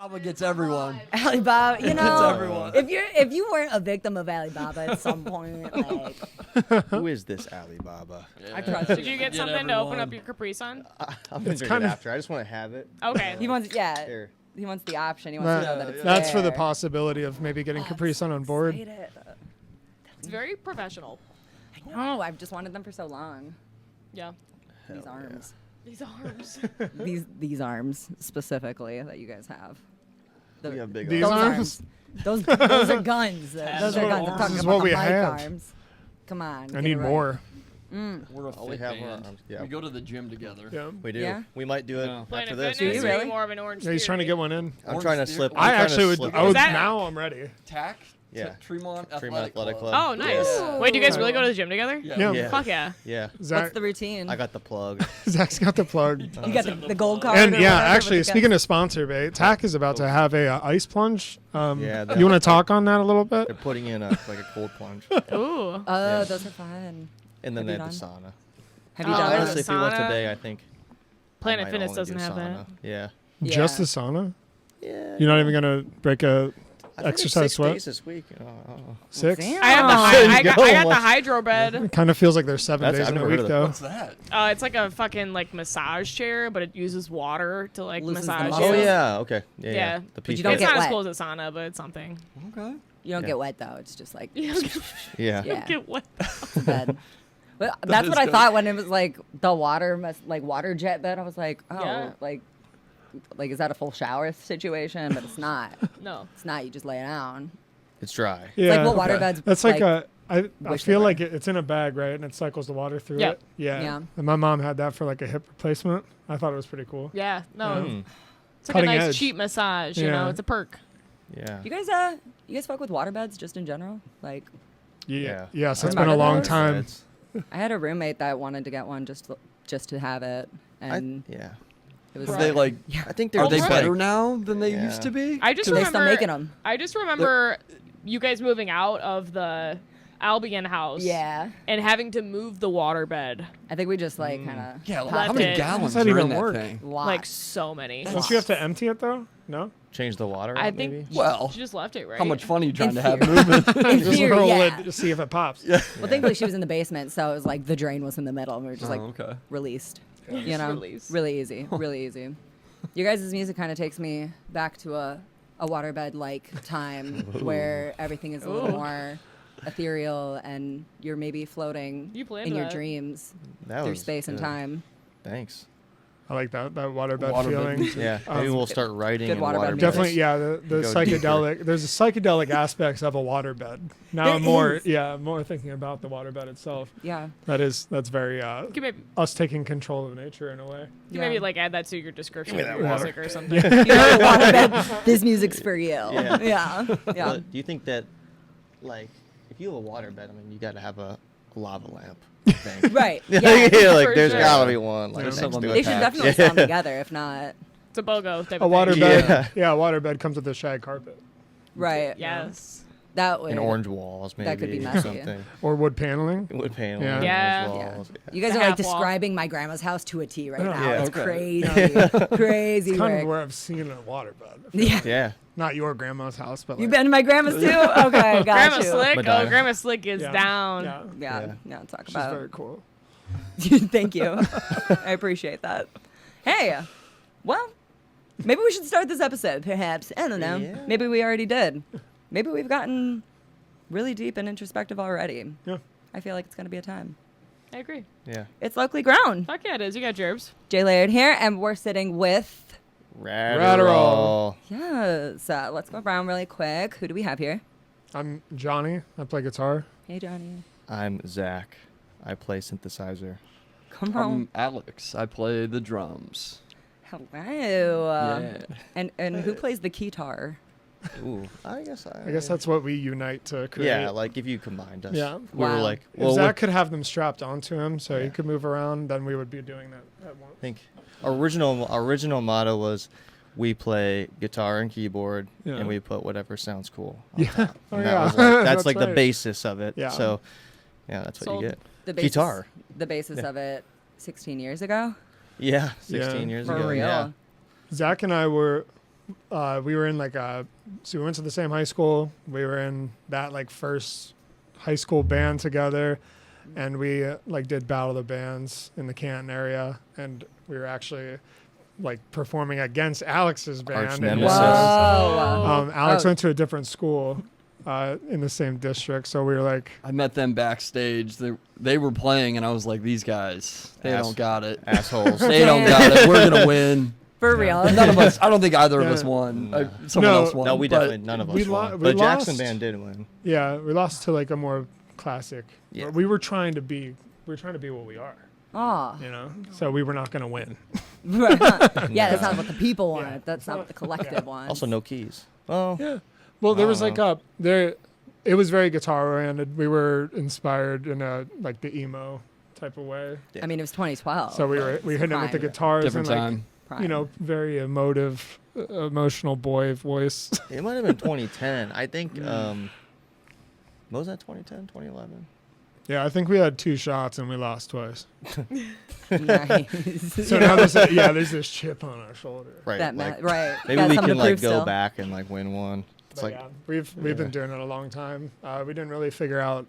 Alibaba gets everyone. Alibaba, you It gets know, everyone. if you weren't a victim of Alibaba at some point, like, Who is this Alibaba? I trust Did you get something to open everyone. up your Capri Sun? I'm gonna drink it after. I just want to have it. Okay. he wants, yeah, Here. he wants the option. He wants to know that it's That's for the there. possibility of maybe getting Capri Sun on board. Excited. It's very professional. I know. I've just wanted them for so long. Yeah. These arms. These arms. These arms specifically that you guys have. We have big These arms. arms? Those are guns. Those are guns. I'm talking This is about what the we mic have. arms. Come on. I get need it right. more. We're a Oh, we fit have our band. arms. Yeah. We go to the gym together. Yeah. We do. Yeah? We might do it Yeah. Planet after this. Fitness, Do you or are really? more of an orange Yeah, he's trying to get one in. I'm Orange trying to steer- slip. I I'm trying to actually would. slip I in. would. that- Now I'm ready. TAC. Yeah. Tremont Tremont Athletic Club. Oh, nice. Yeah. Wait, do you guys really go to the gym together? Yeah. Yeah. Fuck yeah. Yeah. Zach, What's the routine? I got the plug. Zach's got the plug. You got the gold card. And or yeah, whatever actually, with the speaking of sponsor bait, TAC is about to have a ice plunge. Yeah, You want to talk on that a little bit? They're putting in a like a cold plunge, Ooh. Oh, Yeah. those are fun. and then they Have have you the done? sauna. Have you Oh, done there's Honestly, a if we went sauna? today, I think I Planet might Fitness only doesn't do have sauna. that. Yeah. Yeah. Just the sauna? Yeah. You're not even gonna break a I think it's exercise 6 sweat? days this week. Oh. 6? Damn. I have the There you I got go. the hydro bed. It kind of feels like there's 7 That's- days I've in a never week heard of though. What's that? It's like a fucking like massage chair, but it uses water to like Loosens the massage muscles. you. Oh yeah. Okay. Yeah. Yeah. The But peach you don't It's get not as wet. cool as a sauna, but it's something. Okay. You don't Yeah. get wet though. It's just like You don't Yeah. yeah, get wet. bed. Well, that's is what I good. thought when it was like the water jet bed. I was like, oh, Yeah. like is that a full shower situation? But it's not. No. It's not. You just lay down. It's dry. Yeah. Like what water beds? That's like a. I wish they feel were. like it's in a bag, right? And it cycles the water through Yeah. it. Yeah. Yeah. And my mom had that for like a hip replacement. I thought it was pretty cool. Yeah. No. Mm. It's like Cutting a nice edge. cheap massage. You know, Yeah. it's a perk. Yeah. You guys fuck with water beds just in general? Like, Yeah. Yeah. Yes, I've it's been a heard of long those. time. It's- I had a roommate that wanted to get one just to have it, and yeah. it was Are they like? I think they're Are they just better like, now than they Yeah. used to be? I just Do they remember. still making them? I just remember you guys moving out of the Albion house. Yeah, And having to move the water bed. I think we just like kind of Yeah. Left How many it. gallons How's that are in even that work? thing? Like so many. Don't you have to empty it though? No. change the water. I out, think maybe? Well, she just left it, right? how much fun are you trying In to have theory. moving? in Just theory, roll yeah. it to see if it pops. Yeah. Well, thankfully she was in the basement, so it was like the drain was in the middle, and we were just like okay. released. You know, Release. really easy, really easy. Your guys' music kind of takes me back to a waterbed like time where everything is a little Ooh. more ethereal and you're maybe floating You planned in your that. dreams That through was space and good. time. Thanks. I like that waterbed Waterbed feeling. music. Yeah. Maybe we'll start writing good in waterbed water. music. Definitely, yeah. The Go psychedelic. There's a psychedelic aspects of a waterbed. Now There I'm more, is. I'm more thinking about the waterbed itself. Yeah. That's very You can maybe, us taking control of nature in a way. you maybe like add that to your description Give of me your that music or something. You know, waterbed, this music's for you. Yeah. Yeah. Yeah. But do you think that, like, if you have a waterbed, I mean, you got to have a lava lamp. I think. Right. yeah, Yeah. like For there's sure. gotta be one. Like, Yeah. next Someone to that They it. should Yeah. definitely sell them together, if not. It's a BOGO type A of thing. waterbed, Yeah. a waterbed comes with a shag carpet Right. Yes. That would. And orange walls, maybe. That could be or messy. something. or wood paneling. Wood paneling. Yeah. Yeah. orange Yeah. walls, You guys The are like half wall. describing my grandma's house to a T right now. Yeah. It's Okay. crazy. Crazy Kind work. of where I've seen a waterbed. Yeah. Yeah. Not your grandma's house, but You've like, been to my grandma's too? Okay, got Grandma you. Slick. Medina. Oh, Grandma Slick is yeah. down. Yeah. Yeah, Yeah. yeah, talk She's about very cool. Thank you. I appreciate that. Hey, well, maybe we should start this episode, perhaps. I don't know. Yeah. Maybe we already did. Maybe we've gotten really deep and introspective already. Yeah. I feel like it's going to be a time. I agree. Yeah. It's locally ground. Fuck yeah, it is. You got gerbs. Jay Laird here, and we're sitting with... RADDERALL. Yes. Let's go around really quick. Who do we have here? I'm Johnny. I play guitar. Hey, Johnny. I'm Zach. I play synthesizer. Come on. I'm Alex. I play the drums. Hello. Yeah. And who plays the guitar? Ooh, I guess that's what we unite to create. Yeah, like if you combined us. Yeah. We were Wow. like, If well, Zach could have them strapped onto him so he Yeah. could move around, then we would be doing that at once. I think original motto was we play guitar and keyboard Yeah. and we put whatever sounds cool on Yeah. top. Oh, And yeah. that was like, that's That's like the right. basis of it. Yeah. So yeah, that's what Sold. you get. The basis, Guitar. The basis Yeah. of it 16 years ago? Yeah, 16 Yeah. years For ago. real? Yeah. Zach and I were we were in like so we went to the same high school. We were in that like first high school band together, and we like did Battle of the Bands in the Canton area, and we were actually like performing against Alex's band. Arch And, nemesis. Alex Oh. went to a different school in the same district, so we were like, I met them backstage. They were playing, and I was like, these guys, they don't got it. Assholes. They don't got it. We're gonna win. For real. None of us. I don't think either of us Yeah. won. No. Someone No. else won. No, we but definitely none of us we won. we But Jackson lost. Band did win. Yeah, we lost to like a more classic. Yeah. We were trying to be what we are, Aw. you know. So we were not going to win. Yeah, that's not what the people want. Yeah. That's not what the collective wants. Also, no keys. Oh, Yeah. Well, there was I like don't there. It was very guitar oriented. We were inspired in a like the emo type of way. I mean, it was 2012. So we hit it with the guitars different and like time. Prime. you know very emotional boy voice. it might have been 2010. I think. What was that? 2010, 2011. Yeah, I think we had 2 shots and we lost twice. Nice. So now there's this chip on our shoulder. Right. That like, right. maybe Got we something can to like prove go still. back and like win one. It's But like yeah, we've been doing it a long time. We didn't really figure out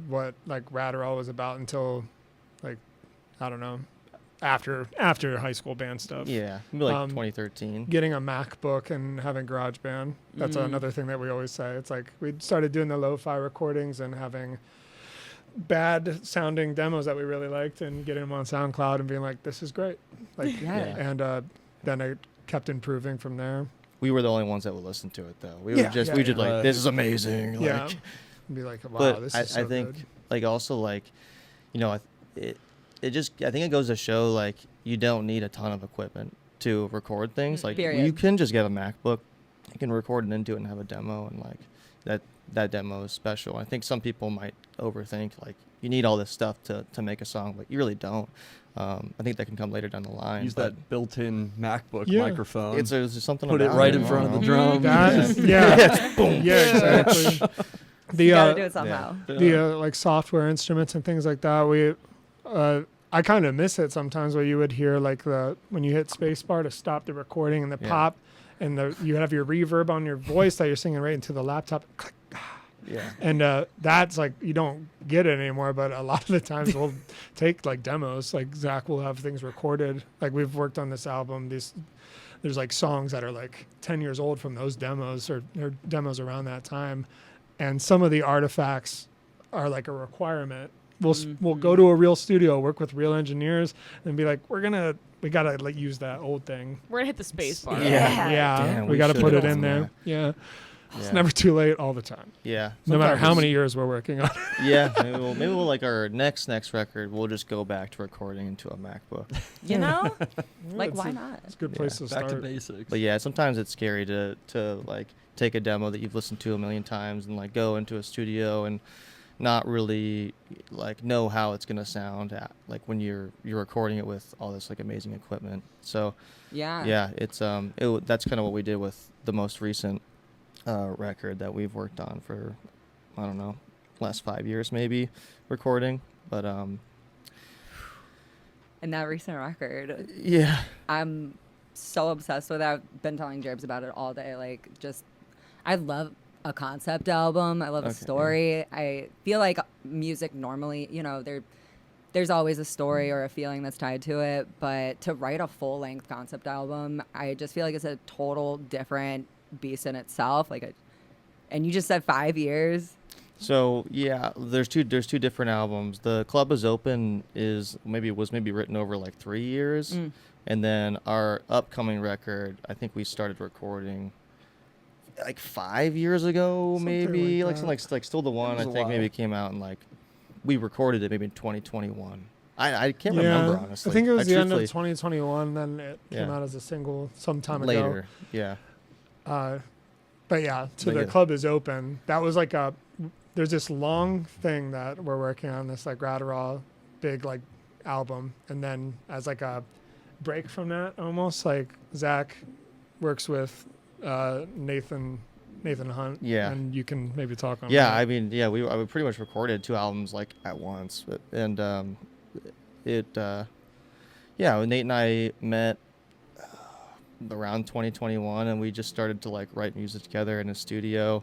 what like RADDERALL was about until like I don't know after high school band stuff. yeah, maybe like 2013. Getting a MacBook and having GarageBand. That's another thing that we always say. It's like we started doing the lo-fi recordings and having bad sounding demos that we really liked and getting them on SoundCloud and being like, this is great. Like, Yeah. and then it kept improving from there. We were the only ones that would listen to it though. We Yeah. were just Yeah, we just yeah. like this is amazing. Yeah. Like, Be like, wow, but this I, is so I think good. like also like, you know, it just I think it goes to show like you don't need a ton of equipment to record things. Like Period. you can just get a MacBook, you can record it into it and have a demo, and like that demo is special. I think some people might overthink like you need all this stuff to make a song, but you really don't. I think that can come later down the line. Use but that built-in MacBook Yeah. microphone. It's there's just something Put it about right it, in I front of don't the know. drum. That, yeah. Boom. Yeah, exactly. You gotta do The it somehow. like software instruments and things like that. I kind of miss it sometimes where you would hear like when you hit spacebar to stop the recording and the Yeah. pop and you have your reverb on your voice that you're singing right into the laptop. Click. Yeah. And that's like you don't get it anymore, but a lot of the times we'll take like demos. Like Zach will have things recorded. Like we've worked on this album. There's like songs that are like 10 years old from those demos or demos around that time, and some of the artifacts are like a requirement. We'll go to a real studio, work with real engineers, and be like, we gotta like use that old thing. We're gonna hit the space bar. Yeah, Damn, we we gotta put should've it in done there. Yeah. It's Yeah. never too late all the time. Yeah. No matter how Sometimes- many years we're working on it. Yeah, maybe we'll like our next record. We'll just go back to recording into a MacBook. You know? Like, It's why a- not? It's a good Yeah. place to Back to start. basics. But yeah, sometimes it's scary to like take a demo that you've listened to a million times and like go into a studio and not really like know how it's gonna sound like when you're recording it with all this like amazing equipment. So yeah, it's that's kind of what we did with the most recent record that we've worked on for I don't know last 5 years maybe recording, but And that recent record, yeah. I'm so obsessed with it. I've been telling Jarbs about it all day. Like, just, I love a concept album. I love a Okay. story. I feel like music normally, you know, there's always a story or a feeling that's tied to it. But to write a full-length concept album, I just feel like it's a total different beast in itself. And you just said 5 years. So yeah, there's two different albums. The Club Is Open was maybe written over like 3 years, and then our upcoming record, I think we started recording like 5 years ago, Something maybe like like that. like Still the One. was I a think maybe while. it came out in like we recorded it maybe in 2021. I can't Yeah, remember honestly. I think it was the end of truthfully- 2021. Then it came Yeah. out as a single some time later. Yeah. ago. But yeah, to But the yeah. Club Is Open. That was like there's this long thing that we're working on, this like RADDERALL big like album, and then as like a break from that, almost like Zach works with Nathan Hunt. Yeah. and you can maybe talk on. Yeah, that. I mean, yeah, we pretty much recorded 2 albums like at once, and Nate and I met around 2021, and we just started to like write music together in a studio.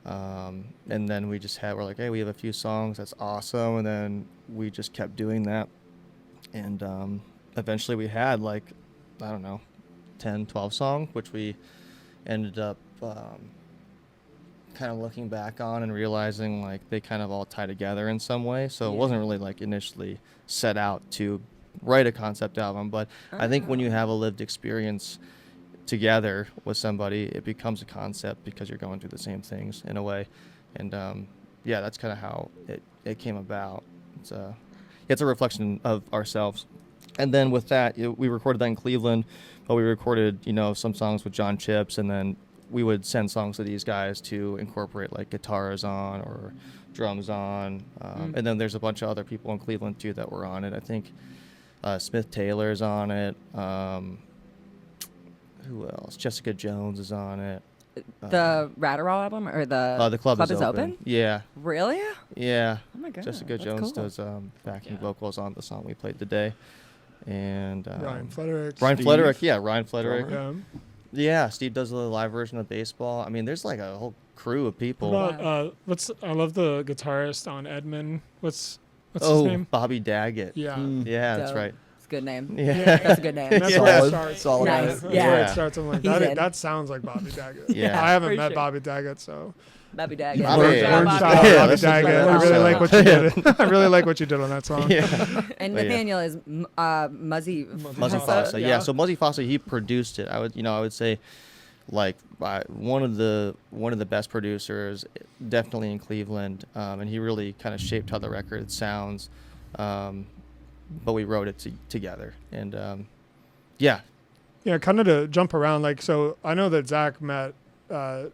And then we're like, hey, we have a few songs, that's awesome. And then we just kept doing that, and eventually we had like, I don't know, 10, 12 songs, which we ended up kind of looking back on and realizing like they kind of all tie together in some way. So it wasn't really like initially set out to write a concept album, but I think when you have a lived experience together with somebody, it becomes a concept because you're going through the same things in a way. And yeah, that's kind of how it came about. It's a reflection of ourselves. And then with that, we recorded that in Cleveland, but we recorded, some songs with John Chips, and then we would send songs to these guys to incorporate like guitars on or drums on. And then there's a bunch of other people in Cleveland too that were on it. I think Smith Taylor's on it. Who else? Jessica Jones is on it. The RADDERALL album or The Club is Open. Yeah. Really? Yeah. Oh my god. Jessica that's Jones cool. does backing vocals on the song we played today. And Ryan Flederick. Ryan Flederick, yeah, Ryan Flederick. Yeah. Yeah, Steve does the live version of Baseball. I mean, there's like a whole crew of people. What about, I love the guitarist on Edmund. What's his name? Bobby Daggett. Yeah. Yeah, that's Dope. right. It's a good name. Yeah. That's a good name. That's Yeah. where it Solid. starts. Solid. Nice. That's Yeah. where it starts. I'm like, He's in. that sounds like Bobby Daggett. Yeah. I haven't For met sure. Bobby Daggett, so Bobby Daggett. Bobby. word Yeah, Bobby. shout out Yeah, Bobby that's just Daggett. like I really awesome. like what you did. I really like what you did on that song. Yeah. And But yeah. Nathaniel is Muzzy. Muzzy Fossa. Yeah. Yeah. So Muzzy Fossa, he produced it. I would say, like, one of the best producers, definitely in Cleveland, and he really kind of shaped how the record sounds. But we wrote it together, and yeah. Yeah, kind of to jump around. Like, so I know that Zach met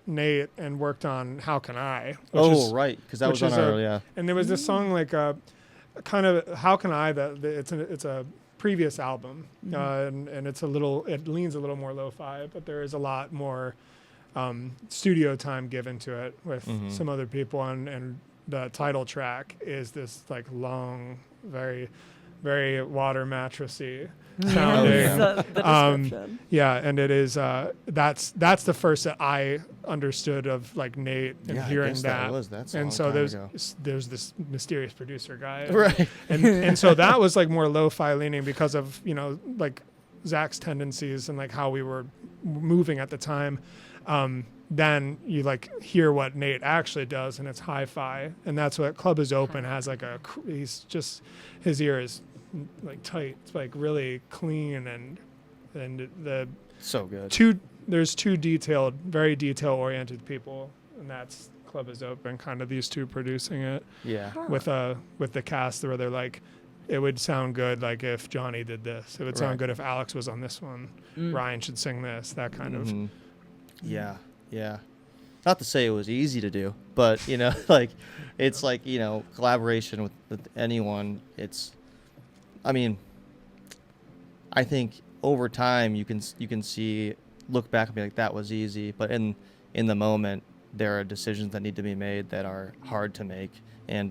Nate and worked on How Can I? Right, because that which was on is our yeah. And there was this song like kind of How Can I that it's a previous album, and it leans a little more lo-fi, but there is a lot more studio time given to it with some other people, and the title track is this like long, very, very water mattressy sounding. yeah. The description. Yeah, and it is that's the first that I understood of like Nate and Yeah, I hearing guess that. that's a And long so time there's ago. this mysterious producer guy. Right. And so that was like more lo-fi leaning because of, like Zach's tendencies and like how we were moving at the time. Then you like hear what Nate actually does, and it's hi-fi, and that's what Club is Open has. Like he's just, his ear is like tight. It's like really clean, and the So good. there's two very detail-oriented people, and that's Club is Open. Kind of these two producing it Yeah. with the cast where they're like, it would sound good like if Johnny did this. It would sound Right. good if Alex was on this one. Ryan should sing this. That kind of. Mhm. Yeah. Yeah. Not to say it was easy to do, but like it's like, collaboration with anyone. I think over time you can look back and be like, that was easy, but in the moment there are decisions that need to be made that are hard to make, and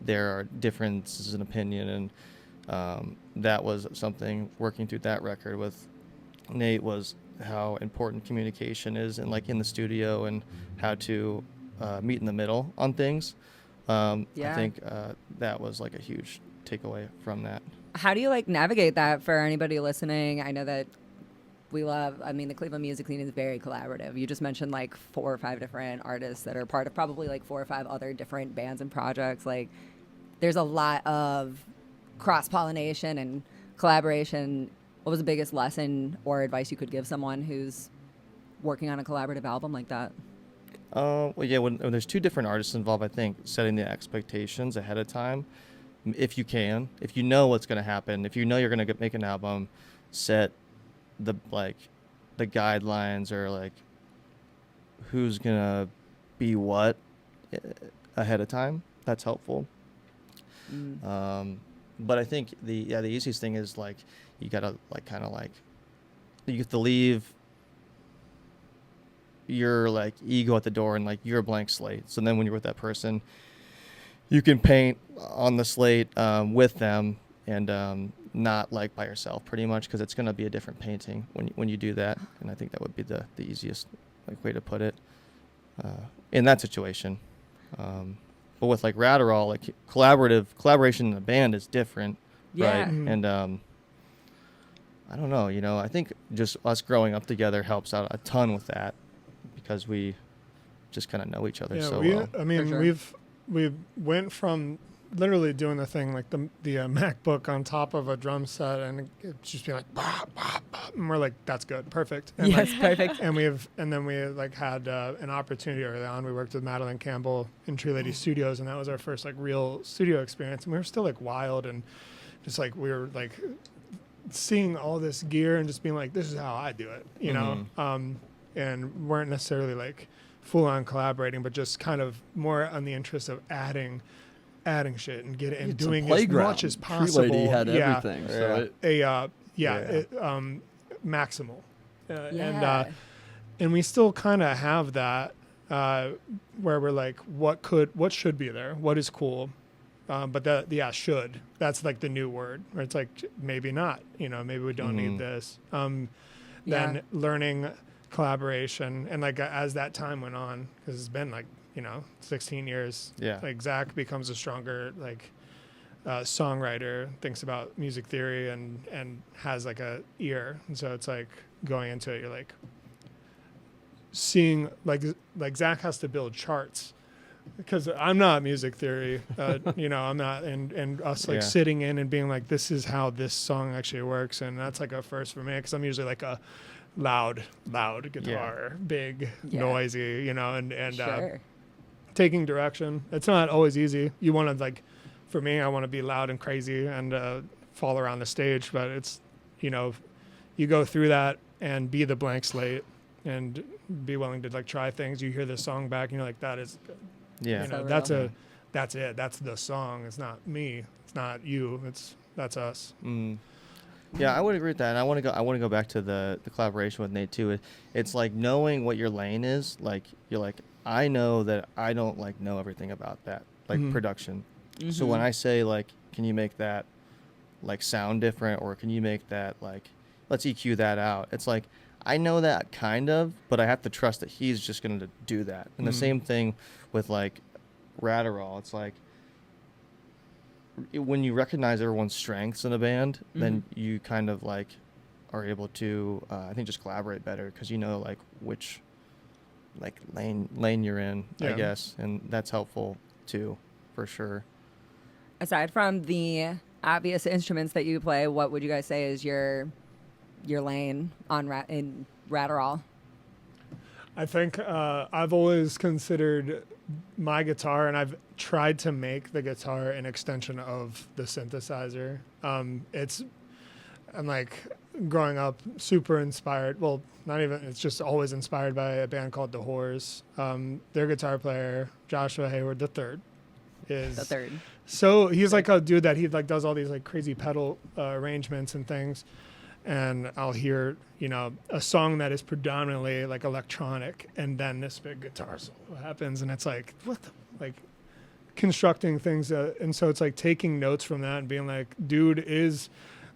there are differences in opinion, and that was something working through that record with Nate was how important communication is, and like in the studio, and how to meet in the middle on things. I think that was like a huge takeaway from that. How do you like navigate that for anybody listening? I know that the Cleveland music scene is very collaborative. You just mentioned like 4 or 5 different artists that are part of probably like 4 or 5 other different bands and projects. Like there's a lot of cross-pollination and collaboration. What was the biggest lesson or advice you could give someone who's working on a collaborative album like that? Well, yeah, when there's 2 different artists involved, I think setting the expectations ahead of time, if you know what's going to happen, if you know you're going to make an album, set the guidelines, or like who's going to be what ahead of time. That's helpful. But I think the easiest thing is like you gotta you have to leave your like ego at the door, and like you're a blank slate. So then when you're with that person, you can paint on the slate with them, and not like by yourself pretty much, because it's going to be a different painting when you do that. And I think that would be the easiest like way to put it in that situation. But with like RADDERALL, like collaboration in a band is different, Yeah. right? And I don't know, I think just us growing up together helps out a ton with that, because we just kind of know each other so well. I mean, For sure. we went from literally doing the thing like the MacBook on top of a drum set, and it just be like, bah, bah, bah, and we're like, that's good, perfect. And Yes, perfect. and then we like had an opportunity early on. We worked with Madeline Campbell in Tree Lady Studios, and that was our first like real studio experience. And we were still like wild, and just like we were like seeing all this gear and just being like, this is how I do it, you know, and weren't necessarily like full on collaborating, but just kind of more on the interest of adding shit and It's a doing as playground. much as Tree possible. Lady had Yeah. everything. So Maximal. Yeah. And we still kind of have that where we're like, what should be there? What is cool? But should. That's like the new word, where it's like, maybe not, maybe we don't need this. Then learning collaboration. And like, as that time went on, because it's been like, 16 years, Yeah. like Zach becomes a stronger, like, songwriter, thinks about music theory and has like a ear. And so it's like going into it, you're like seeing like Zach has to build charts, because I'm not music theory, I'm not, and us like sitting in and being like, this is how this song actually works. And that's like a first for me, because I'm usually like a loud guitar, big, noisy, and Sure. taking direction. It's not always easy. You want to like, for me, I want to be loud and crazy and fall around the stage, but it's, you go through that and be the blank slate and be willing to like try things. You hear this song back and you're like, that is good. Yeah. So That's real. that's it. That's the song. It's not me. It's not you. That's us. Yeah, I would agree with that. And I want to go back to the collaboration with Nate too. It's like knowing what your lane is. Like you're like, I know that I don't like know everything about that, like production. So when I say like, can you make that like sound different, or can you make that like, let's EQ that out? It's like, I know that kind of, but I have to trust that he's just going to do that. And the same thing with like RADDERALL. It's like, when you recognize everyone's strengths in a band, then you kind of like are able to, I think, just collaborate better, because you know like which like lane you're in, I guess, and that's helpful too, for sure. Aside from the obvious instruments that you play, what would you guys say is your lane in RADDERALL? I think I've always considered my guitar, and I've tried to make the guitar an extension of the synthesizer. I'm like growing up super inspired. Well, not even, it's just always inspired by a band called The Whores. Their guitar player, Joshua Hayward III, is The third. so he's like a dude that he like does all these like crazy pedal arrangements and things. And I'll hear, a song that is predominantly like electronic, and then this big guitar solo happens, and it's like, what the, like, constructing things. And so it's like taking notes from that and being like, dude is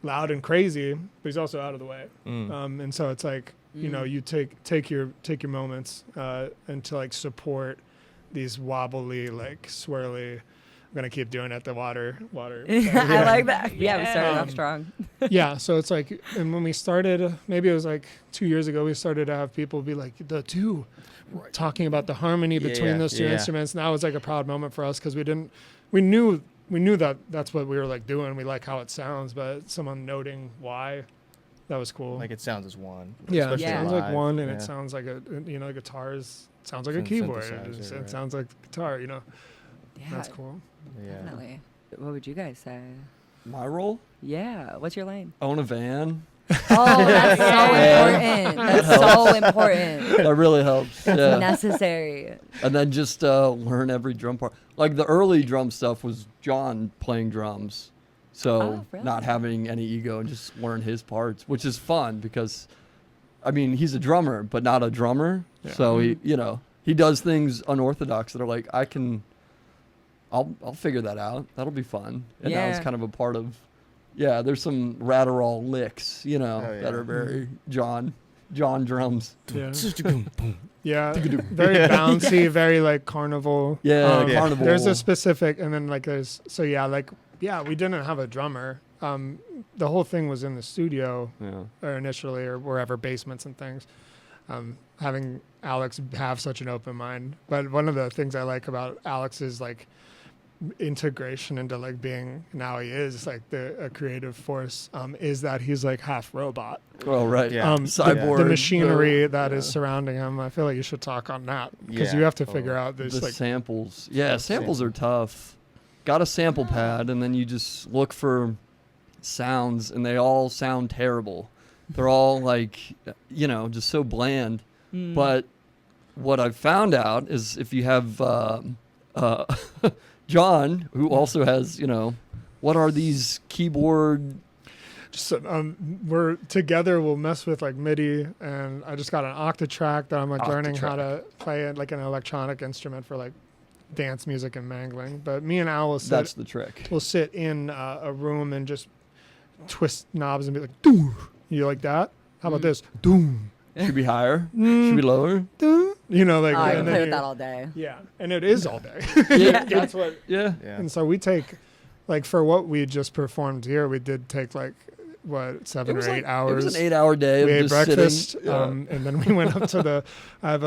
loud and crazy, but he's also out of the way. And so it's like, you take your moments and to like support these wobbly, like swirly. I'm gonna keep doing it. The water. I like that. Yeah, we started off strong. Yeah, so it's like, and when we started, maybe it was like 2 years ago, we started to have people be like, the two, talking about the harmony between those two instruments. And that was like a proud moment for us, because we knew that that's what we were like doing. We like how it sounds, but someone noting why, that was cool. Like it sounds as one. Yeah, it especially sounds live. like one, and it sounds like guitars sounds like a keyboard. Synthesizer, It right. sounds like guitar, Yeah, That's cool. Yeah. definitely. What would you guys say? My role? Yeah, what's your lane? Own a van. Oh, that's so important. That's so important. That really helps. That's Yeah. necessary. And then just learn every drum part. Like the early drum stuff was John playing drums. So Oh, really? not having any ego and just learn his parts, which is fun because, I mean, he's a drummer, but not a drummer. Yeah. So he does things unorthodox that are like, I'll figure that out. That'll be fun. And that was Yeah. kind of a part of Yeah, there's some RADDERALL licks, you know, Oh, yeah. that are very John drums. Yeah. Yeah, very bouncy, very like carnival. Yeah, Yeah. carnival. There's a specific, and then like there's we didn't have a drummer. The whole thing was in the studio Yeah. or initially or wherever, basements and things. Having Alex have such an open mind, but one of the things I like about Alex's like integration into like being now he is like a creative force is that he's like half robot. Well, right. Yeah. Cyborg. The machinery that is yeah. surrounding him. I feel like you should talk on that because Yeah, you have to totally. figure out this The like samples. Yeah, samples are tough. Got a sample pad, and then you just look for sounds, and they all sound terrible. They're all like, you know, just so bland. But what I've found out is if you have John, who also has, you know, what are these keyboard? just we're together. We'll mess with like MIDI, and I just got an octatrack that I'm like learning how to play it like an electronic instrument for like dance music and mangling. But me and Al will sit. That's the trick. We'll sit in a room and just twist knobs and be like, "Doom." You like that? How about this? Doom. Should be higher. Should be lower. Doom. You know, like Oh, I and can then play with you- that all day. Yeah, and it is all day. Yeah. That's what. Yeah. Yeah. And so we take, like, for what we just performed here, we did take like what 7 or 8 hours. It was an 8-hour day We of ate just breakfast, sitting. Yeah. and then we went up to the. I have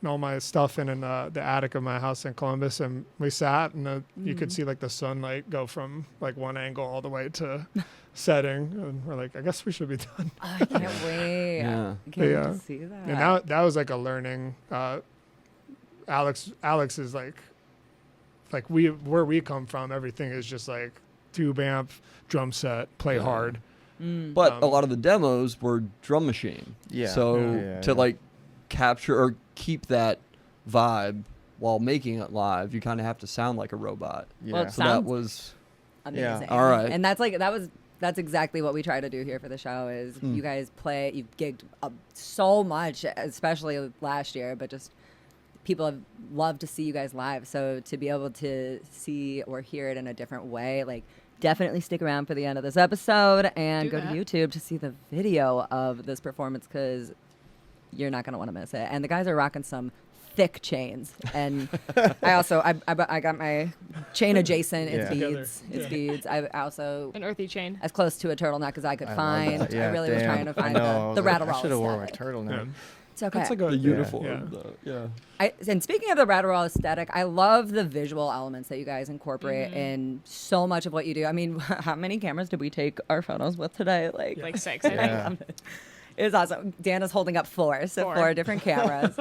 all my stuff in the attic of my house in Columbus, and we sat, and you could see like the sunlight go from like one angle all the way to setting, and we're like, I guess we should be done. I can't wait. Yeah. I can't wait Yeah. to see that. And that was like a learning. Alex is like where we come from, everything is just like tube amp, drum set, play Yeah. hard. But a lot of the demos were drum machine. Yeah. So Yeah, to yeah. like capture or keep that vibe while making it live, you kind of have to sound like a robot. Yeah. Well, So that Sounds- was Amazing. All right. And that's exactly what we try to do here for the show is you guys you've gigged so much, especially last year, but just people have loved to see you guys live. So to be able to see or hear it in a different way, like definitely stick around for the end of this episode and Do go that. to YouTube to see the video of this performance because you're not going to want to miss it. And the guys are rocking some thick chains. And I also, I got my chain adjacent. It's Yeah. beads. It's beads. I also, An earthy chain. as close to a turtleneck as I could I love find. that. Yeah, I really was damn. trying to I find know, I was the like, RADDERALL I should have worn my aesthetic. turtleneck. It's okay. That's like a the uniform. Yeah. Yeah. And speaking of the RADDERALL aesthetic, I love the visual elements that you guys incorporate in so much of what you do. I mean, how many cameras did we take our photos with today? Like 6, I think. Yeah. It was awesome. Dan is holding up 4, so 4. 4 different cameras.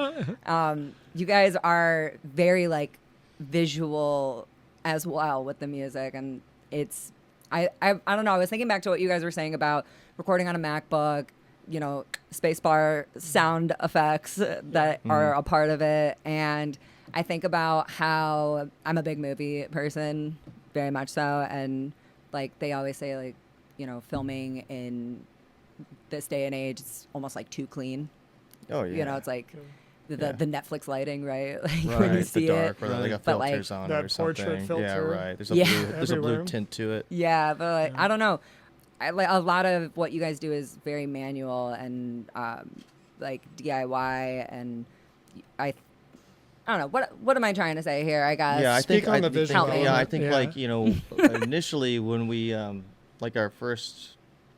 You guys are very like visual as well with the music, and it's I don't know. I was thinking back to what you guys were saying about recording on a MacBook, you know, spacebar sound effects that are a part of it, and I think about how I'm a big movie person, very much so, and like they always say, like, you know, filming in this day and age, it's almost like too clean. Oh yeah. You know, it's like the Netflix lighting, right? Like when right. you It's see the dark it. where like a But, like, filter's on that it or something. portrait Yeah, filter. right. There's a Yeah. blue there's a blue Everywhere. tint to it. Yeah, but like, I don't know. I like a lot of what you guys do is very manual and like DIY, and I don't know what am I trying to say here? I guess. Yeah, I Speak think on I the think- visual Help me. Yeah, I element. think Yeah. like, you know, initially when we like our first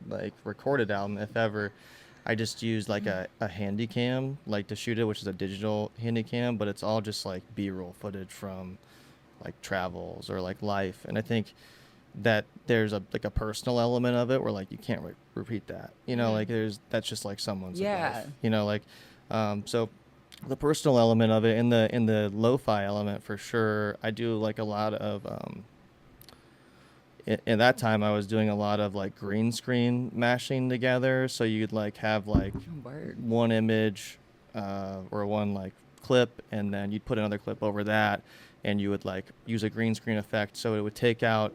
like recorded album, if ever, I just used like a handy cam like to shoot it, which is a digital handy cam, but it's all just like B-roll footage from like travels or like life. And I think that there's a like a personal element of it where like you can't repeat that. You know, like that's just like someone's Yeah. life. You know, like so the personal element of it in the lo-fi element for sure. I do like a lot of in that time I was doing a lot of like green screen mashing together, so you'd like have like Word. one image or one like clip, and then you'd put another clip over that, and you would like use a green screen effect, so it would take out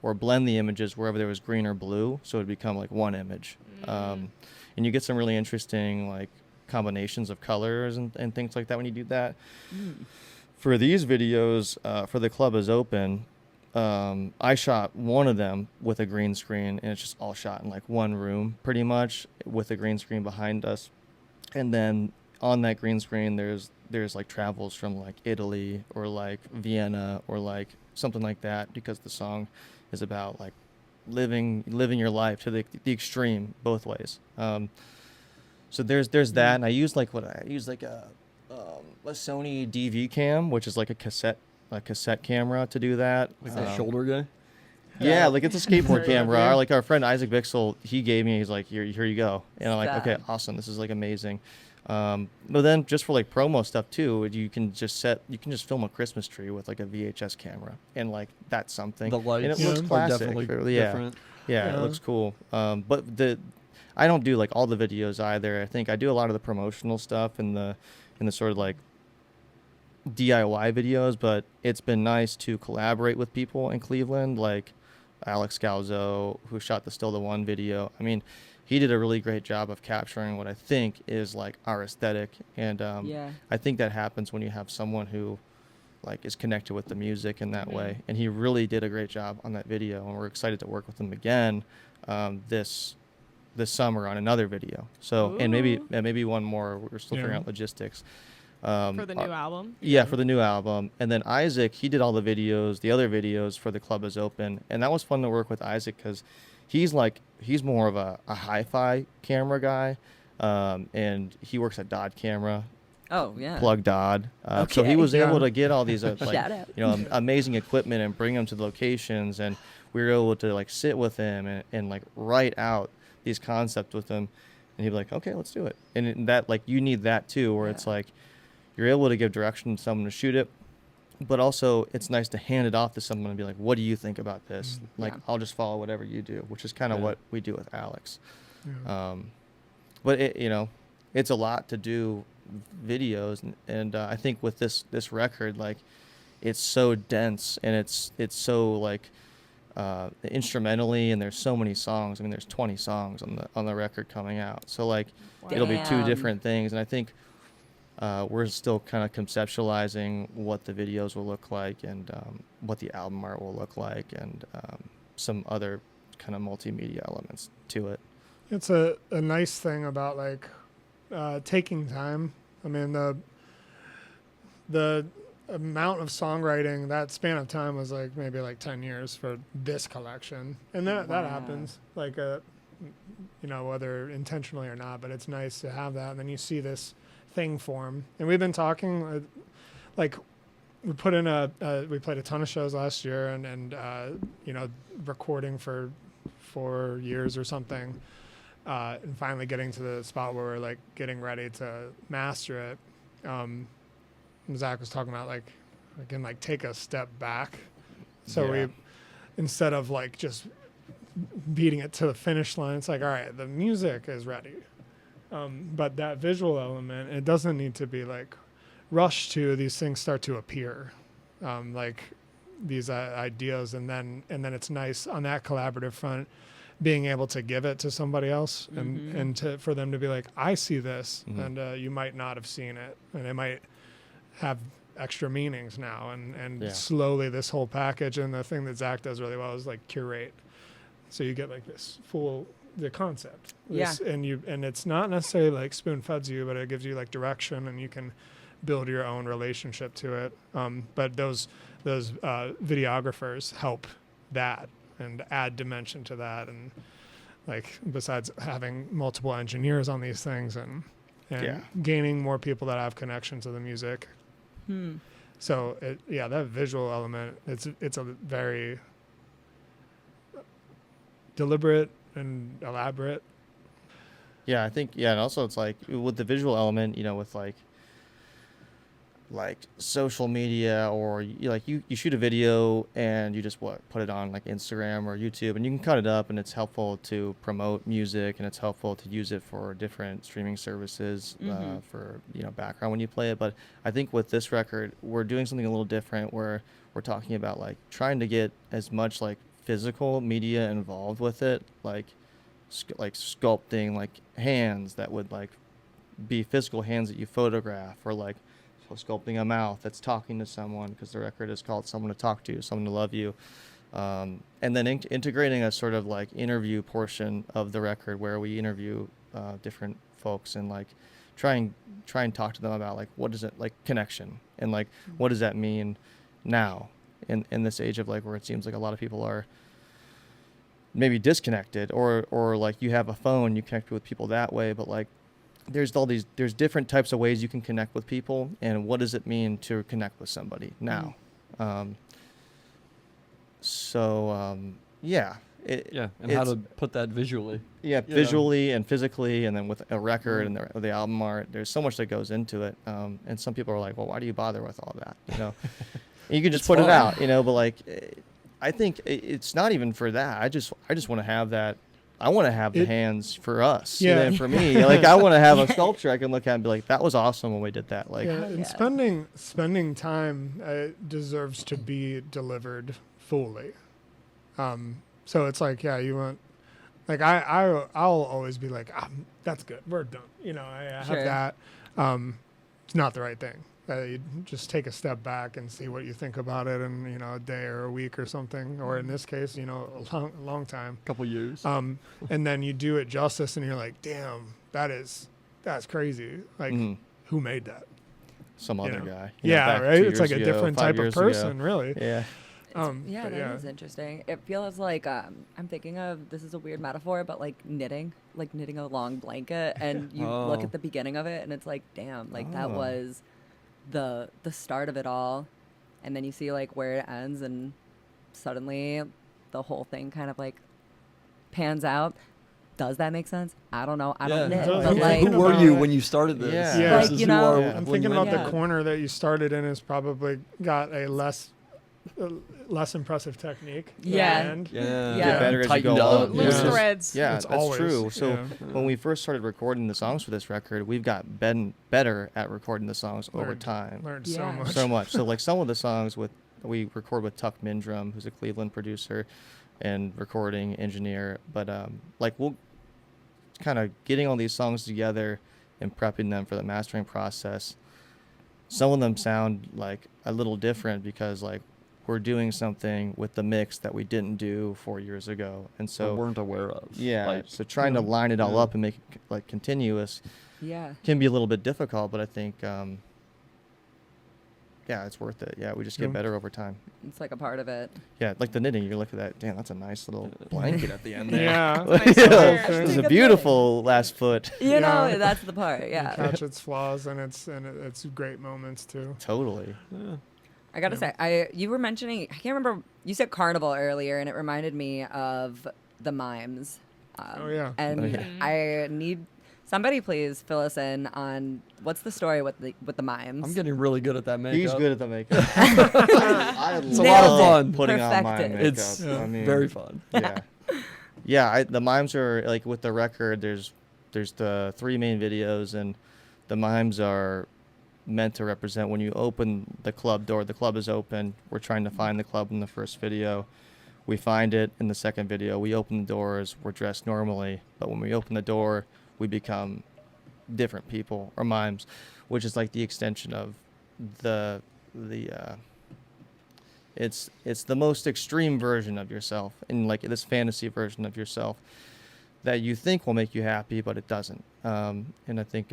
or blend the images wherever there was green or blue, so it would become like one image. And you get some really interesting like combinations of colors and things like that when you do that. For these videos, for The Club Is Open, I shot one of them with a green screen, and it's just all shot in like one room pretty much with a green screen behind us. And then on that green screen there's like travels from like Italy or like Vienna or like something like that, because the song is about like living your life to the extreme both ways. So there's that, and I use like a Sony DV cam, which is like a cassette camera to do that. Like the shoulder guy. Yeah, like it's a skateboard Very camera. good. Like our friend Isaac Bixel, he gave me. He's like, here you go. And I'm like, Stop. okay, awesome. This is like amazing. But then just for like promo stuff too, you can just film a Christmas tree with like a VHS camera, and like that's something. The lights and it looks are classic. definitely Yeah, different. yeah, it looks cool. But I don't do like all the videos either. I think I do a lot of the promotional stuff and the sort of like DIY videos, but it's been nice to collaborate with people in Cleveland, like Alex Scalzo, who shot the Still the One video. I mean, he did a really great job of capturing what I think is like our aesthetic, and Yeah. I think that happens when you have someone who like is connected with the music in that way, and he really did a great job on that video, and we're excited to work with him again this summer on another video. So and maybe one more. We're still figuring out logistics. For the new album? Yeah, for the new album. And then Isaac, he did all the other videos for The Club Is Open. And that was fun to work with Isaac because he's more of a hi-fi camera guy. And he works at Dodd Camera, Oh yeah. Plug Dodd. So he Okay. was able Yeah. to get all these Shout out. amazing equipment and bring them to the locations. And we were able to like sit with him and like write out these concepts with him. And he'd be like, okay, let's do it. And that, like, you need that too, where it's like, you're able to give direction to someone to shoot it, but also it's nice to hand it off to someone and be like, what do you think about this? Like, Yeah. I'll just follow whatever you do, which is kind of what we do with Alex. Yeah. But it's a lot to do videos. And I think with this record, like, it's so dense and it's so like, instrumentally, and there's so many songs. I mean, there's 20 songs on the record coming out. So like, it'll be two Damn. different things. And I think, we're still kind of conceptualizing what the videos will look like, and what the album art will look like, and some other kind of multimedia elements to it. It's a nice thing about like taking time. I mean, the amount of songwriting, that span of time was like maybe like 10 years for this collection, and that Wow. happens like whether intentionally or not, but it's nice to have that. And then you see this thing form, and we've been talking like we put in we played a ton of shows last year, and recording for 4 years or something, and finally getting to the spot where we're like getting ready to master it. Zach was talking about like again, like take a step back. So Yeah. we, instead of like just beating it to the finish line, it's like, all right, the music is ready. But that visual element, it doesn't need to be like rushed to. These things start to appear, like these ideas, and then it's nice on that collaborative front, being able to give it to somebody else, and for them to be like, I see this, and you might not have seen it, and it might have extra meanings now, and Yeah. slowly this whole package. And the thing that Zach does really well is like curate, so you get like this the concept. And it's not necessarily like spoon feds you, but it gives you like direction, and you can build your own relationship to it. But those videographers help that and add dimension to that, and like besides having multiple engineers on these things, and gaining more people that have connection to the music. So that visual element, it's a very deliberate and elaborate. Yeah, I think, and also it's like with the visual element, with like social media, or you shoot a video and you just put it on like Instagram or YouTube, and you can cut it up, and it's helpful to promote music, and it's helpful to use it for different streaming services for background when you play it. But I think with this record, we're doing something a little different, where we're talking about like trying to get as much like physical media involved with it, like sculpting like hands that would like be physical hands that you photograph, or like sculpting a mouth that's talking to someone, because the record is called Someone to Talk to, Someone to Love You. And then integrating a sort of like interview portion of the record where we interview different folks and like try and talk to them about like what is it like connection, and like what does that mean now in this age of like where it seems like a lot of people are maybe disconnected, or like you have a phone, you connect with people that way, but like there's different types of ways you can connect with people, and what does it mean to connect with somebody now? Yeah. And how to put that visually. Yeah, visually and physically, and then with a record and the album art, there's so much that goes into it. And some people are like, well, why do you bother with all that? You know, you can just put it out, you know, but like, I think it's not even for that. I just want to have that. I want to have the hands for us. Yeah. And for me, like I want to have a sculpture I can look at and be like, that was awesome when we did that. Like, and spending time deserves to be delivered fully. So it's like, you want, like I'll always be like, that's good, we're done. You know, I have that. It's not the right thing. You just take a step back and see what you think about it in, you know, a day or a week or something, or in this case, you know, a long time. Couple years. And then you do it justice and you're like, damn, that's crazy. Like, who made that? some other guy. Right? It's like a different type of person, really. Yeah. That is interesting. It feels like I'm thinking of, this is a weird metaphor, but like knitting a long blanket, and you look at the beginning of it and it's like, damn, like that was the start of it all, and then you see like where it ends, and suddenly the whole thing kind of like pans out. Does that make sense? I don't know. I don't knit, but like, who were you when you started this? Yeah. Like, you know, I'm thinking about the corner that you started in has probably got a less impressive technique. Get better as you go on. Loose threads. Yeah, it's that's always true. So when we first started recording the songs for this record, we've got been better at recording the songs over time. Learned Yeah. so much. So like some of the songs we record with Tuck Mindrum, who's a Cleveland producer and recording engineer, but like we'll kind of getting all these songs together and prepping them for the mastering process. Some of them sound like a little different because like we're doing something with the mix that we didn't do 4 years ago, and so weren't aware of. So trying to line it all up and make it like continuous can be a little bit difficult, but I think it's worth it. We just get better over time. it's like a part of it. Like the knitting, you look at that, damn, that's a nice little blanket at the end there. Nice It's a beautiful last foot. You know, that's the part. You catch its flaws and its great moments too. Totally. I gotta say, you were mentioning, I can't remember, you said carnival earlier, and it reminded me of the mimes. And I need somebody please fill us in on what's the story with the mimes. I'm getting really good at that makeup. He's good at the makeup. I It's a lot of fun. putting on my Perfected. makeup. It's I mean, very fun. The mimes are like with the record. There's the 3 main videos, and the mimes are meant to represent when you open the club door. The club is open. We're trying to find the club in the first video. We find it in the second video. We open the doors. We're dressed normally, but when we open the door, we become different people or mimes, which is like the extension of it's the most extreme version of yourself, and like this fantasy version of yourself that you think will make you happy, but it doesn't. And I think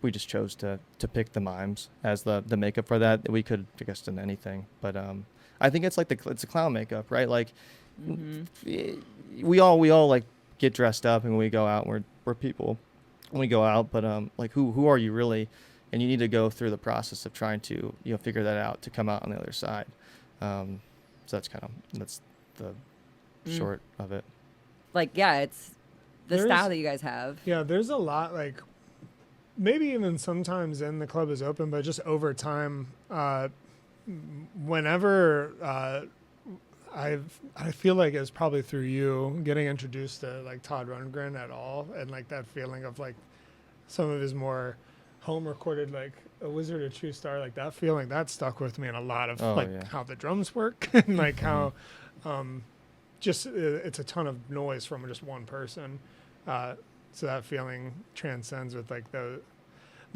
we just chose to pick the mimes as the makeup for that. We could have just done anything, but I think it's like it's a clown makeup, right? Like we all like get dressed up and we go out and we're people when we go out, but like who are you really? And you need to go through the process of trying to figure that out to come out on the other side. So that's the short of it. Like, it's the There's- style that you guys have. Yeah, there's a lot, like maybe even sometimes in the club is open, but just over time, whenever I feel like it's probably through you getting introduced to like Todd Rundgren at all, and like that feeling of like some of his more home recorded, like A Wizard, a True Star, like that feeling that stuck with me, and a lot of how the drums work and like how just it's a ton of noise from just one person. So that feeling transcends with like the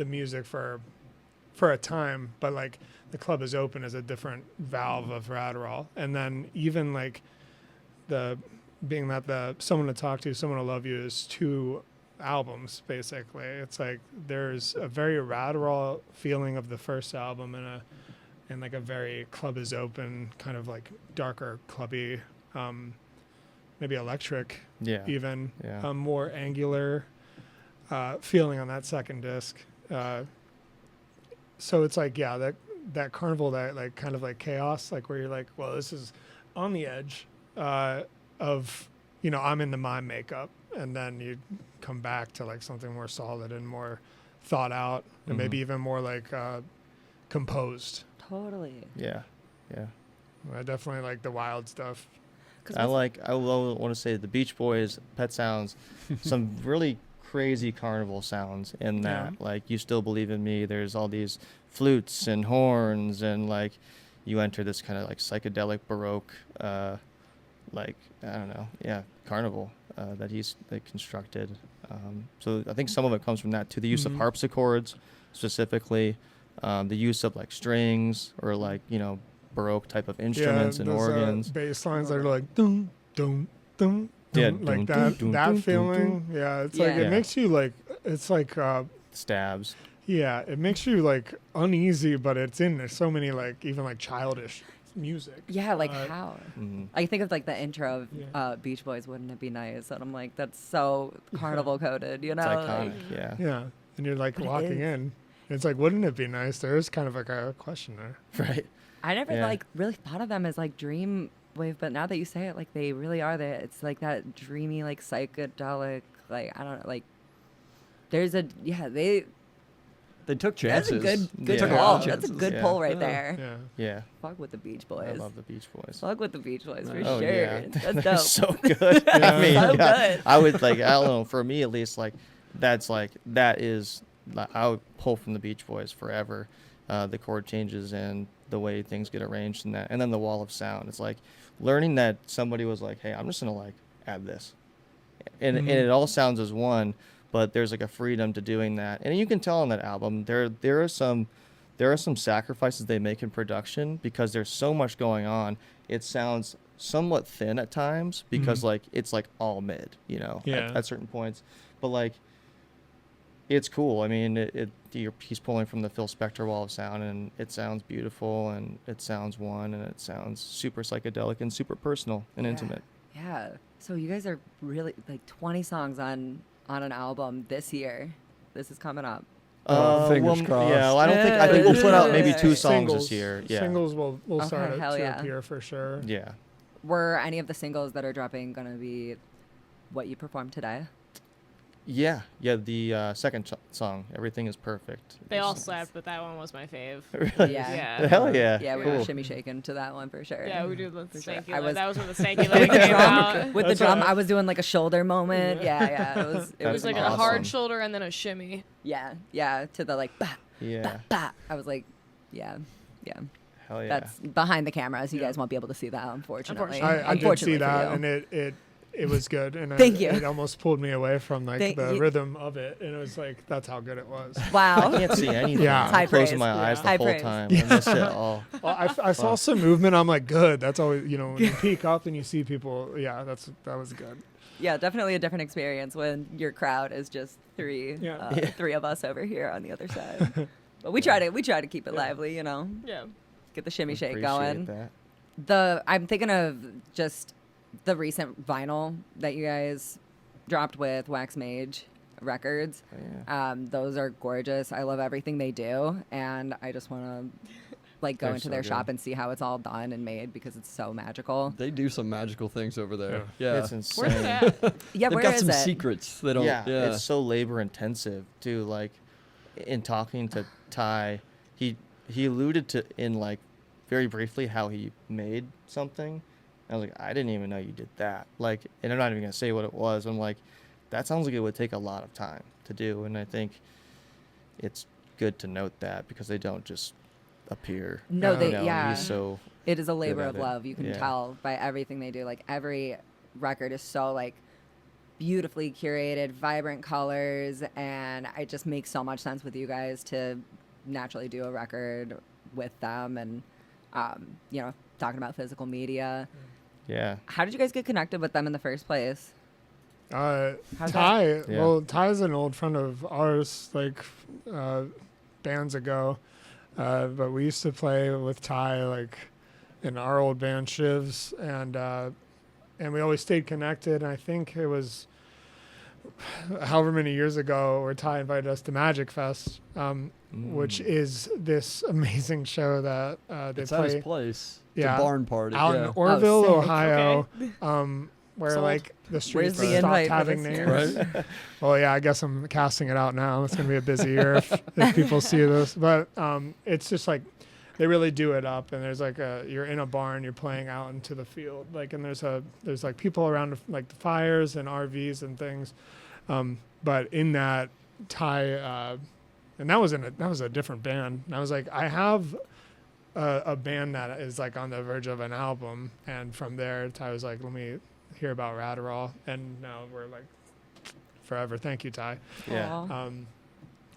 music for for a time, but like the club is open as a different valve of RADDERALL. And then even like being that the Someone to Talk to, Someone to Love You is 2 albums basically. It's like there's a very RADDERALL feeling of the first album and like a very club is open, kind of like darker clubby, maybe electric, even more angular feeling on that second disc. So it's like, that carnival, that like kind of like chaos, like where you're like, well, this is on the edge of, I'm into my makeup, and then you come back to like something more solid and more thought out, and maybe even more like composed. Totally. Yeah. I definitely like the wild stuff. I want to say the Beach Boys, Pet Sounds, some really crazy carnival sounds in that. Like You Still Believe in Me, there's all these flutes and horns, and like you enter this kind of like psychedelic Baroque, like, I don't know, carnival that he's constructed. So I think some of it comes from that too. The use of harpsichords specifically, the use of like strings or like, Baroque type of instruments and organs. Bass lines that are like dum dum dum dum, like that feeling. Yeah, it's like it makes you like, it's like stabs. Yeah, it makes you like uneasy, but it's in there so many like even like childish music. Yeah, like how? I think of like the intro of Beach Boys, Wouldn't It Be Nice? And I'm like, that's so carnival coded, It's iconic, like, yeah. And you're like walking in. It's like, wouldn't it be nice? There is kind of like a question there. Right. I never like really thought of them as like dream wave, but now that you say it, like they really are there. It's like that dreamy, like psychedelic, like I don't know, like there's a they took chances. That's a good took a pull. lot of That's a chances. good pull right there. Yeah. Fuck with the Beach Boys. I love the Beach Boys. Fuck with the Beach Boys for Oh, sure. yeah. That's They're dope. so good. I mean, So good. I would like, I don't know, for me at least, like that is, I would pull from the Beach Boys forever. The chord changes and the way things get arranged and that, and then the wall of sound. It's like learning that somebody was like, hey, I'm just gonna like add this, and it all sounds as one, but there's like a freedom to doing that. And you can tell on that album there are some sacrifices they make in production because there's so much going on. It sounds somewhat thin at times because like it's like all mid, at certain points, but like it's cool. I mean, he's pulling from the Phil Spector wall of sound, and it sounds beautiful, and it sounds one, and it sounds super psychedelic and super personal and intimate. Yeah. So you guys are really like 20 songs on an album this year. This is coming up. Fingers crossed. Yeah, well, I think we'll put out maybe 2 songs this year. Yeah. Singles will start hell to appear for sure. Yeah. Were any of the singles that are dropping going to be what you performed today? Yeah, the second song, Everything Is Perfect. They all slapped, but that one was my fave. Really? Yeah. Hell yeah. Yeah, we Cool. were shimmy shaking to that one for sure. Yeah, we do the For sure. stanky. I was- That was when the stanky leg came out. With the drum, I was doing like a shoulder moment. Yeah. It was It was like a awesome. hard shoulder and then a shimmy. Yeah, to the like, bah, Yeah. bah, bah. I was like, yeah. Hell yeah. That's behind the cameras. You guys won't be able to see that, unfortunately. I did see Unfortunately for that, you. and it was good. And Thank you. It almost pulled me away from like Thank the you. rhythm of it, and it was like that's how good it was. Wow. I can't see anything. Yeah. High I'm closing praise. my eyes the High whole praise. time. I miss it all. Well, I saw some movement. I'm like, good. That's always when you peek up and you see people. Yeah, that was good. Yeah, definitely a different experience when your crowd is just three of us over here on the other side. But we try to keep it lively, Yeah. get the shimmy shake Appreciate going. that. I'm thinking of just the recent vinyl that you guys dropped with Wax Mage Records. Oh, yeah. Those are gorgeous. I love everything they do, and I just want to like go They're into so their good. shop and see how it's all done and made because it's so magical. They do some magical things over there. Yeah. It's insane. Where's it at? Yeah, They've where got is some it? secrets. They don't. Yeah, Yeah. it's so labor intensive too. Like in talking to Ty, he alluded to in like very briefly how he made something. I was like, I didn't even know you did that. Like, and I'm not even gonna say what it was. I'm like, that sounds like it would take a lot of time to do, and I think it's good to note that because they don't just appear. No, You they know, yeah. He's so It is a labor at of it. love. You can Yeah. tell by everything they do. Like every record is so like beautifully curated, vibrant colors, and it just makes so much sense with you guys to naturally do a record with them and, you know, talking about physical media. Yeah. How did you guys get connected with them in the first place? How's Ty, Yeah. well, Ty's an old friend of ours, like bands ago. But we used to play with Ty, like in our old band Shivs, and we always stayed connected. And I think it was however many years ago where Ty invited us to Magic Fest, which is this amazing show that they It's at his play place. It's Yeah. a barn party. out yeah. in Orville, sick. Ohio, where Sold. like the streets Where's the stopped invite for having this year? names. Right? Well, yeah, I guess I'm casting it out now. It's gonna be a busy year if people see this, but it's just like they really do it up. And there's like you're in a barn, you're playing out into the field, like, and there's like people around like the fires and RVs and things. But in that Ty, and that was a different band. And I was like, I have a band that is like on the verge of an album, and from there, Ty was like, let me hear about RADDERALL, and now we're like forever. Thank you, Ty. Yeah. Aw.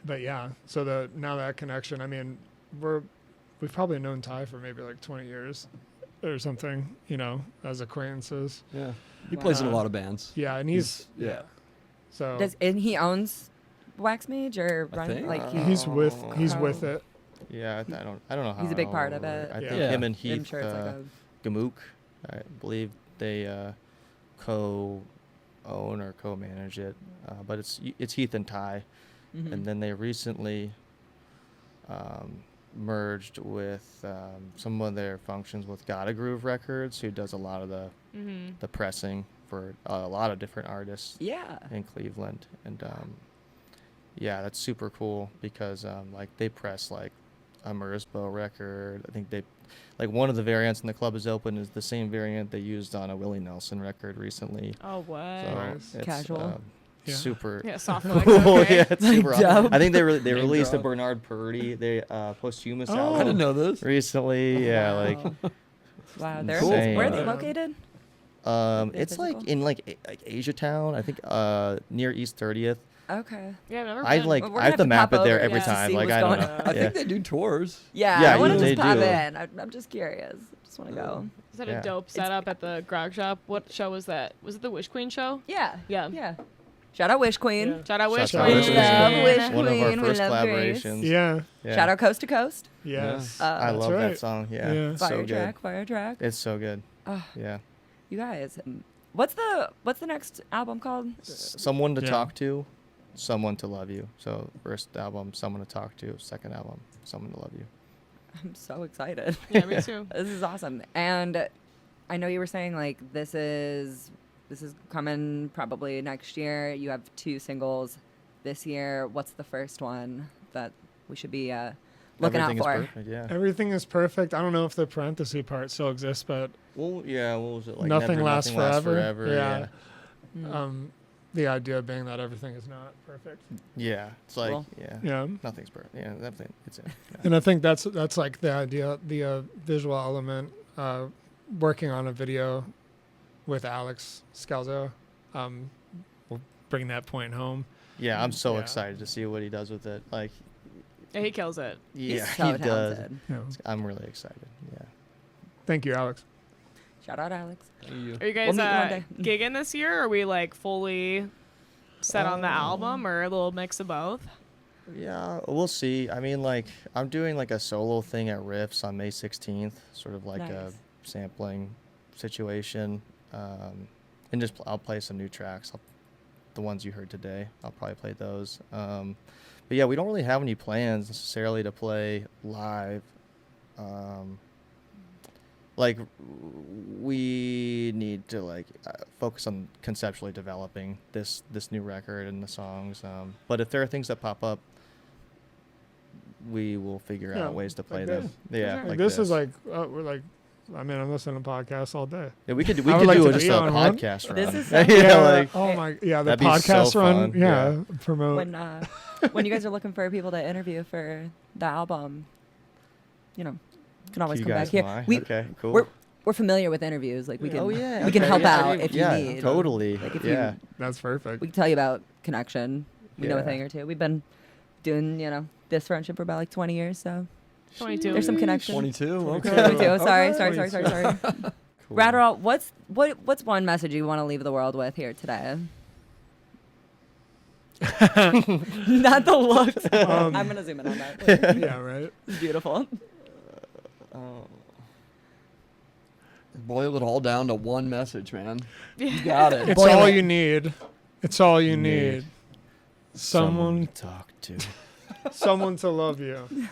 But yeah, so now that connection. I mean, we've probably known Ty for maybe like 20 years or something, you know, as acquaintances. Yeah. He plays in a Wow. lot of bands. Yeah, and he's yeah. So And he owns Wax Mage or I run think. like he's with it. Yeah, I don't know how. He's a big part of all it. I Yeah. think Yeah. him and I'm Heath sure it's like a Gamook, I believe they co-own or co-manage it, but it's Heath and Ty, mhm. and then they recently merged with some of their functions with Gotta Groove Records, who does a lot of the pressing for a lot of different artists Yeah. in Cleveland, and yeah, that's super cool because like they press like a Mersbo record. I think they like one of the variants in the Club is Open is the same variant they used on a Willie Nelson record recently. Oh, what? So Nice. it's, Casual. Yeah. super Yeah, soft cool. flex, okay. Yeah, it's super Like awesome. dope. I think they Name released a drop. Bernard Purdy posthumous Oh. I album didn't know this. recently. Yeah, like Wow. Cool. Where are they Insane. located? it's like physical? in like Asia Town. I think near East 30th. Okay. Yeah, I've never I been. like Well, we're I have to gonna have map to it there pop every over, yeah, to time. see Like what's I don't going know. on. I Yeah. think they do tours. Yeah, Yeah, I want to they just pop do. in. I'm just curious. Just want to go. Is that Yeah. a dope setup at the grog shop? What show was that? Was it the Wish Queen show? Yeah. Yeah. Yeah. Shout out Wish Queen. Yeah. Shout out Wish Shout out Queen. Wish Queen. Love Wish One of our Queen. We first love Grace. collaborations. Yeah. Yeah. Shout out Coast to Coast. Yes. I Uh, love right. that song. Yeah. Yeah. It's fire so good. track. Fire track. It's so good. Oh, Yeah. you guys. What's the next album called? Someone to Yeah. talk to, someone to love you. So first album, someone to talk to. Second album, someone to love you. I'm so excited. Yeah, me too. This is awesome. And I know you were saying like this is coming probably next year. You have 2 singles this year. What's the first one that we should be looking Everything out for? is perfect. Yeah. Everything is perfect. I don't know if the parenthesis part still exists, but Well, yeah. What was it like? nothing Never, lasts nothing forever. Yeah. Mm. The idea being that everything is not perfect. Yeah. It's like Cool. yeah. Yeah. Nothing's perfect. Yeah. Everything. It's it. Yeah. And I think that's like the idea, the visual element. Working on a video with Alex Scalzo, will bring that point home. Yeah, I'm so Yeah. excited to see what he does with it. Like, Yeah, he kills it. yeah, He's so he does. talented. You know, I'm really excited. Yeah. thank you, Alex. Shout out Alex. Are you We'll guys meet one day. gigging this year? Or are we like fully set on the album, or a little mix of both? Yeah, we'll see. I mean, like, I'm doing like a solo thing at Riffs on May 16th, sort of like a Nice. sampling situation. And just I'll play some new tracks. The ones you heard today, I'll probably play those. But yeah, we don't really have any plans necessarily to play live. Like, we need to like focus on conceptually developing this new record and the songs. But if there are things that pop up, we will figure Yeah, out ways to play like them. Yeah, Sure. like this is like we're like. I mean, I'm listening to podcasts all day. yeah, we could I would like do to just be a on one. podcast run. This is so yeah, like oh my, yeah, the that'd be so podcast run. fun, Yeah, yeah. promote. When you guys are looking for people to interview for the album, you know, can always you come back guys here. lie? We, Okay, cool. We're familiar with interviews. Like we can Oh yeah, we can okay, help yeah, out if yeah, you need. totally. Like if yeah. you That's perfect. we can tell you about connection. We know a Yeah. thing or two. We've been doing, you know, this friendship for about like 20 years. So 22. there's some connection. 22. Okay. 22. Sorry. Cool. Radderall, what's one message you want to leave the world with here today? Not the looks. I'm gonna zoom in on that. Yeah, right. It's beautiful. Boil it all down to one message, man. You got it. It's Boil all it. you need. It's all you need. Someone Someone, to talk to. someone to love you. Yeah,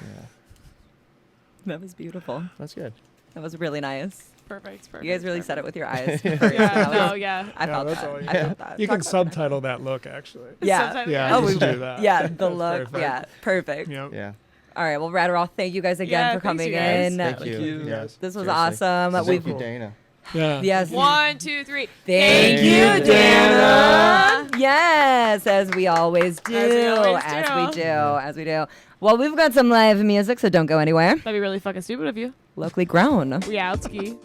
That was beautiful. that's good. That was really nice. Perfect. You guys really said it with your eyes. Yeah. No. Yeah. I felt that's that. all you I need. felt that. You can Talk about subtitle that look, actually. that. Yeah. Subtitle. Yeah, Oh, you we should do that. Yeah, the That's look. perfect. Yeah, perfect. Yep. Yeah. All right. Well, Radderall, thank you guys again Yeah, for thanks, coming you guys. in. Thank Thank you. you. Yeah. This was Seriously. awesome. Thank We've you, Dana. Yeah. yes. 1, 2, 3. Thank you, Dana. Yes, as we always do. As we do. Well, we've got some live music, so don't go anywhere. That'd be really fucking stupid of you. Locally grown. Yeah, let's ski.